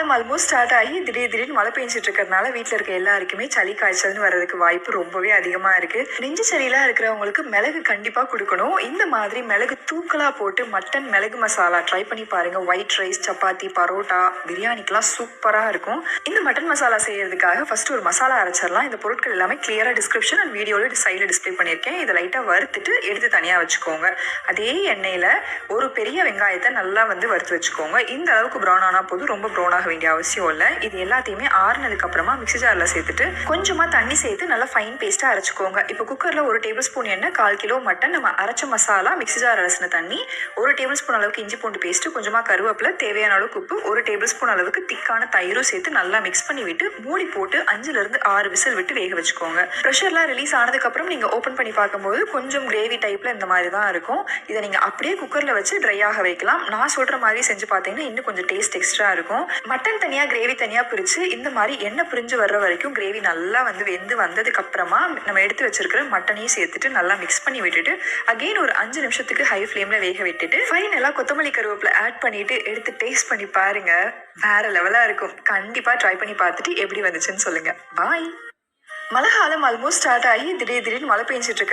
காலம் almost start ஆகி திடீர்னு மழை பெஞ்சிட்டு இருக்கிறதுனால வீட்டில் இருக்க எல்லாருக்குமே சளி காய்ச்சல்னு வர்றதுக்கு வாய்ப்பு ரொம்பவே அதிகமாக இருக்கு. நெஞ்சு சளியெல்லாம் இருக்கிறவங்களுக்கு மிளகு கண்டிப்பாக கொடுக்கணும். இந்த மாதிரி மிளகு தூக்கலா போட்டு மட்டன் மிளகு மசாலா ட்ரை பண்ணி பாருங்க. ஒயிட் ரைஸ், சப்பாத்தி, பரோட்டா, பிரியாணிக்கெல்லாம் சூப்பராக இருக்கும். இந்த மட்டன் மசாலா செய்யறதுக்காக ஃபர்ஸ்ட் ஒரு மசாலா அரைச்சிடலாம். இந்த பொருட்கள் எல்லாமே கிளியரா டிஸ்கிரிப்ஷன் அண்ட் வீடியோவில் சைடில் டிஸ்பிளே பண்ணியிருக்கேன். இதை லைட்டாக வறுத்துட்டு எடுத்து தனியாக வச்சுக்கோங்க. அதே எண்ணெயில் ஒரு பெரிய வெங்காயத்தை நல்லா வறுத்து வச்சுக்கோங்க. இந்த அளவுக்கு ப்ரௌன் ஆனால் போதும், ரொம்ப ப்ரௌன் ஆக வேண்டிய அவசியம் இல்லை. இது எல்லாத்தையுமே ஆறுனதுக்கு அப்புறமா மிக்ஸி ஜாரில் சேர்த்துட்டு கொஞ்சமா தண்ணி சேர்த்து நல்லா ஃபைன் பேஸ்டா அரைச்சிக்கோங்க. இப்போ குக்கர்ல 1 டேபிள் ஸ்பூன் எண்ணெய், 1/4 கிலோ மட்டன், நம்ம அரைச்ச மசாலா, மிக்ஸி ஜார் அலசின தண்ணி, 1 டேபிள் ஸ்பூன் அளவுக்கு இஞ்சி பூண்டு பேஸ்ட், கொஞ்சமா கருவேப்பிலை, தேவையான அளவுக்கு உப்பு, 1 டேபிள் ஸ்பூன் அளவுக்கு திக்கான தயிரும் சேர்த்து நல்லா மிக்ஸ் பண்ணி விட்டு மூடி போட்டு 5-6 விசில் விட்டு வேக வச்சுக்கோங்க. ப்ரெஷர்லாம் ரிலீஸ் ஆனதுக்கு அப்புறம் நீங்க ஓப்பன் பண்ணி பார்க்கும்போது கொஞ்சம் கிரேவி டைப்ல இந்த மாதிரி தான் இருக்கும். இதை நீங்க அப்படியே குக்கர்ல வச்சு ட்ரை ஆக வைக்கலாம். நான் சொல்ற மாதிரி செஞ்சு பார்த்தீங்கன்னா இன்னும் கொஞ்சம் டேஸ்ட் எக்ஸ்ட்ரா இருக்கும். மட்டன் தனியா, கிரேவி தனியா பிரிச்சு இந்த மாதிரி எண்ணெய் பிரிஞ்சு வர்ற வரைக்கும் கிரேவி நல்லா வெந்து வந்ததுக்கு அப்புறமா நம்ம எடுத்து வச்சிருக்கிற மட்டனையும் சேர்த்துட்டு நல்லா மிக்ஸ் பண்ணி விட்டுட்டு அகைன் ஒரு 5 நிமிஷத்துக்கு ஹை ஃப்ளேம்ல வேக விட்டுட்டு ஃபைனலா கொத்தமல்லி கருவேப்பிலை ஆட் பண்ணிட்டு எடுத்து டேஸ்ட் பண்ணி பாருங்க. வேற லெவலா இருக்கும். கண்டிப்பா ட்ரை பண்ணி பார்த்துட்டு எப்படி வந்துச்சுன்னு சொல்லுங்க. பாய். மழை காலம் ஆல்மோஸ்ட் ஸ்டார்ட் ஆகி திடீர்னு மழை பெஞ்சிட்டு இருக்கு.